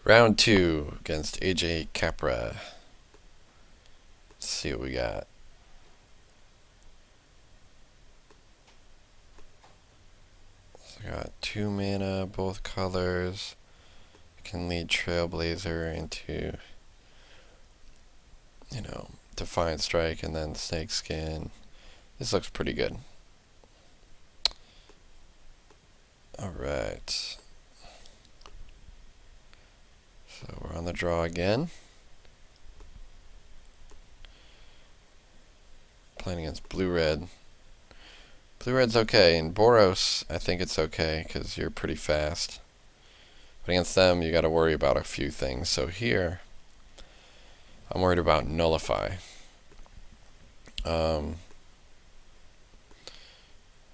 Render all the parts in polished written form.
Round 2 against AJ Capra. Let's see what we got. So I got 2 mana, both colors. I can lead Trailblazer into, Defiant Strike and then Snakeskin. This looks pretty good. Alright. So we're on the draw again. Playing against Blue-Red. Blue-Red's okay. In Boros, I think it's okay because you're pretty fast. But against them, you got to worry about a few things. So here, I'm worried about Nullify.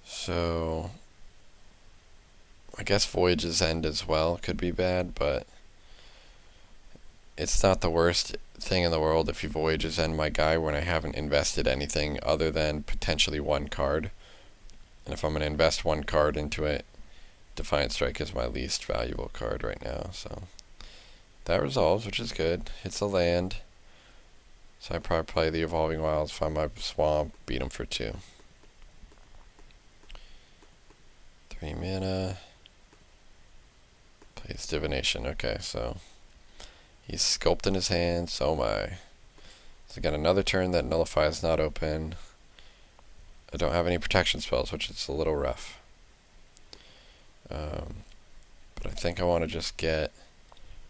So I guess Voyage's End as well could be bad, but it's not the worst thing in the world if you Voyage's End my guy when I haven't invested anything other than potentially one card. And if I'm going to invest one card into it, Defiant Strike is my least valuable card right now. So that resolves, which is good. Hits a land. So I probably play the Evolving Wilds, find my Swamp, beat him for 2. 3 mana. Plays Divination. Okay, so he's sculpting his hand, so am I. So I got another turn that Nullify is not open. I don't have any protection spells, which is a little rough. But I think I want to just get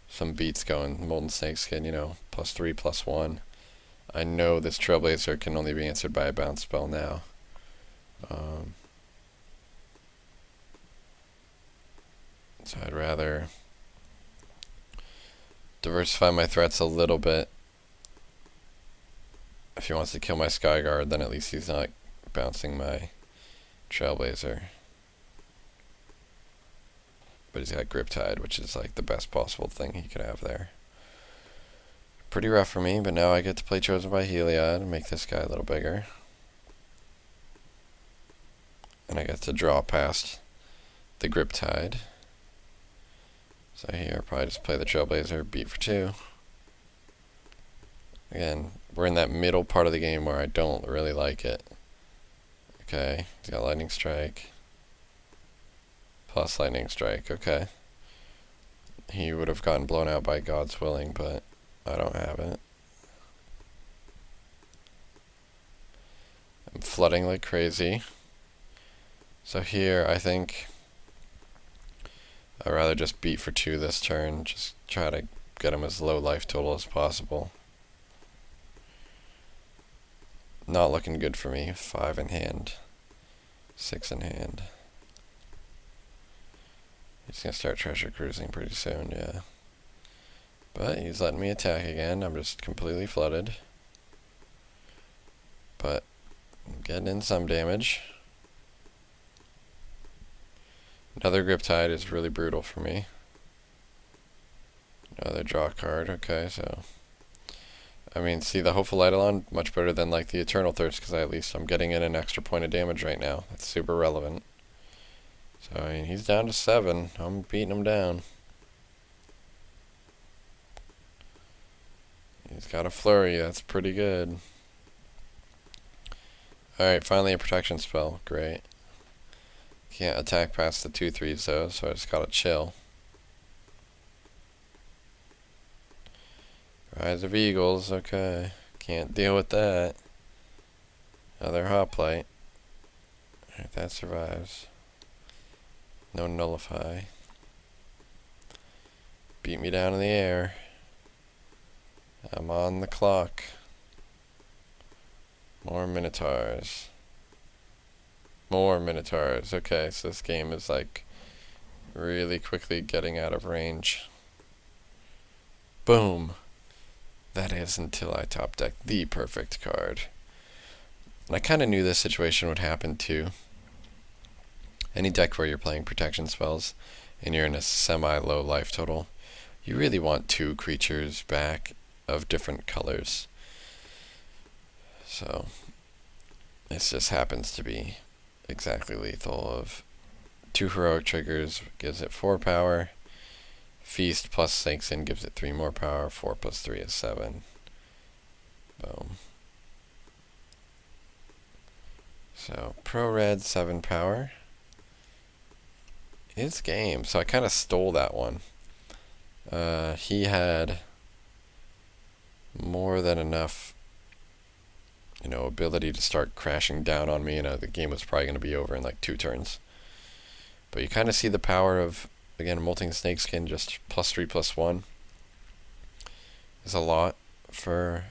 some beats going. Molten Snakeskin, +3, +1. I know this Trailblazer can only be answered by a bounce spell now. So I'd rather diversify my threats a little bit. If he wants to kill my Skyguard, then at least he's not bouncing my Trailblazer. But he's got Griptide, which is like the best possible thing he could have there. Pretty rough for me, but now I get to play Chosen by Heliod and make this guy a little bigger. And I get to draw past the Griptide. So here I'll probably just play the Trailblazer, beat for 2. Again, we're in that middle part of the game where I don't really like it. Okay, he's got Lightning Strike. Plus Lightning Strike, okay. He would have gotten blown out by God's Willing, but I don't have it. I'm flooding like crazy. So here, I think I'd rather just beat for 2 this turn. Just try to get him as low life total as possible. Not looking good for me. 5 in hand. 6 in hand. He's going to start treasure cruising pretty soon, yeah. But he's letting me attack again. I'm just completely flooded. But I'm getting in some damage. Another Griptide is really brutal for me. Another draw card, okay, so I mean, see the Hopeful Eidolon, much better than like the Eternal Thirst, because at least I'm getting in an extra point of damage right now. That's super relevant. So, I mean, he's down to 7. I'm beating him down. He's got a flurry, that's pretty good. Alright, finally a protection spell, great. Can't attack past the 2/3s though, so I just gotta chill. Rise of Eagles, okay. Can't deal with that. Another Hoplite. Alright, that survives. No Nullify. Beat me down in the air. I'm on the clock. More Minotaurs. More Minotaurs. Okay, so this game is like really quickly getting out of range. Boom. That is until I top deck the perfect card. And I kind of knew this situation would happen too. Any deck where you're playing protection spells and you're in a semi-low life total, you really want 2 creatures back of different colors. So this just happens to be exactly lethal. Of 2 heroic triggers gives it 4 power. Feast plus sinks in gives it 3 more power. 4 plus 3 is 7. Boom. So pro red 7 power is game. So I kind of stole that one. He had more than enough, ability to start crashing down on me. The game was probably going to be over in like 2 turns. But you kind of see the power of, again, molting snakeskin, just +3 +1 is a lot for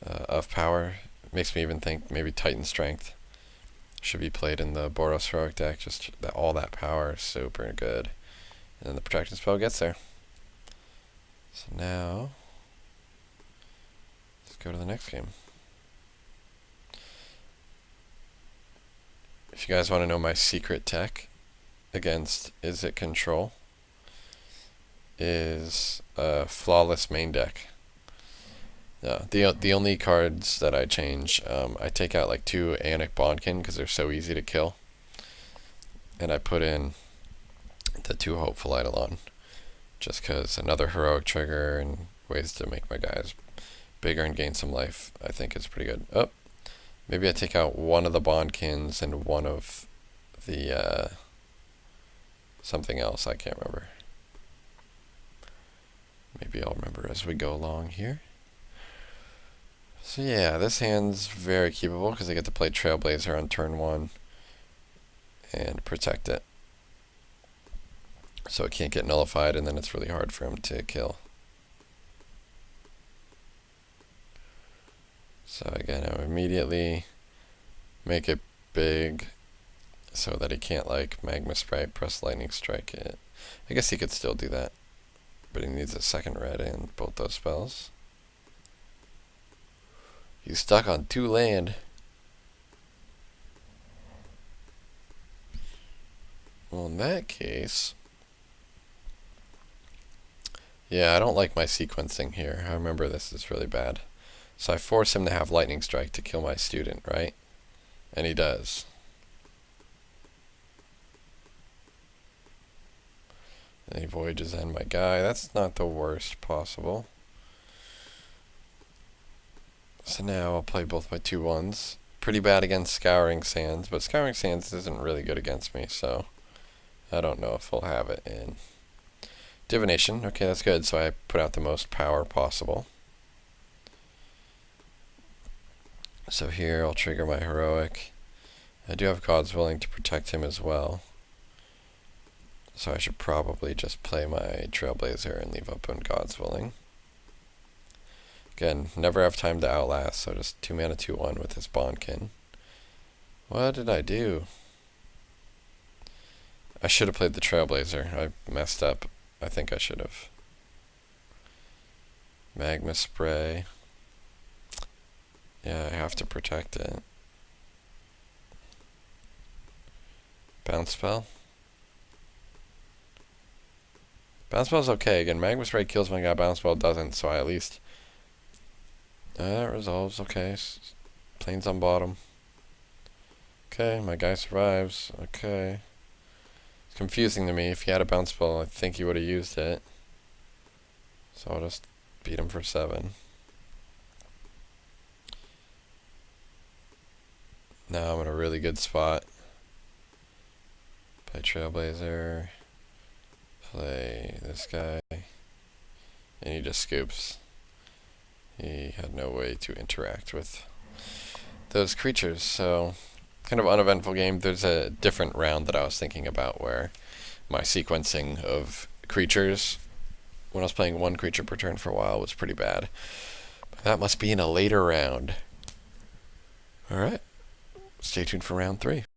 of power. Makes me even think maybe Titan Strength should be played in the Boros heroic deck. Just all that power is super good. And then the protection spell gets there. So now, let's go to the next game. If you guys want to know my secret tech against Is It Control, is a flawless main deck. The only cards that I change, I take out like 2 Aeonic Bondkin because they're so easy to kill, and I put in the 2 Hopeful Eidolon, just because another heroic trigger and ways to make my guys bigger and gain some life, I think is pretty good. Oh, maybe I take out 1 of the Bondkins and 1 of the something else, I can't remember. Maybe I'll remember as we go along here. So yeah, this hand's very keepable because I get to play Trailblazer on turn 1 and protect it. So it can't get nullified, and then it's really hard for him to kill. So again, I immediately make it big so that he can't like Magma Spray, press Lightning Strike it. I guess he could still do that, but he needs a second red in both those spells. He's stuck on 2 land. Well, in that case, yeah, I don't like my sequencing here. I remember this is really bad. So I force him to have Lightning Strike to kill my student, right? And he does. And he voyages in my guy. That's not the worst possible. So now I'll play both my 2/1s. Pretty bad against Scouring Sands, but Scouring Sands isn't really good against me, so I don't know if he'll have it in. Divination, okay, that's good. So I put out the most power possible. So here I'll trigger my heroic. I do have God's Willing to protect him as well. So I should probably just play my Trailblazer and leave open God's Willing. Again, never have time to outlast, so just 2 mana 2/1 with this Bondkin. What did I do? I should have played the Trailblazer. I messed up. I think I should have. Magma Spray. Yeah, I have to protect it. Bounce Spell. Bounce Spell's okay. Again, Magma Spray kills my guy, Bounce Spell doesn't, so I at least... That resolves, okay. Plains on bottom. Okay, my guy survives. Okay. It's confusing to me. If he had a bounce spell, I think he would have used it. So I'll just beat him for 7. Now I'm in a really good spot. Play Trailblazer. Play this guy. And he just scoops. He had no way to interact with those creatures, so kind of uneventful game. There's a different round that I was thinking about where my sequencing of creatures, when I was playing 1 creature per turn for a while, was pretty bad. But that must be in a later round. Alright, stay tuned for round 3.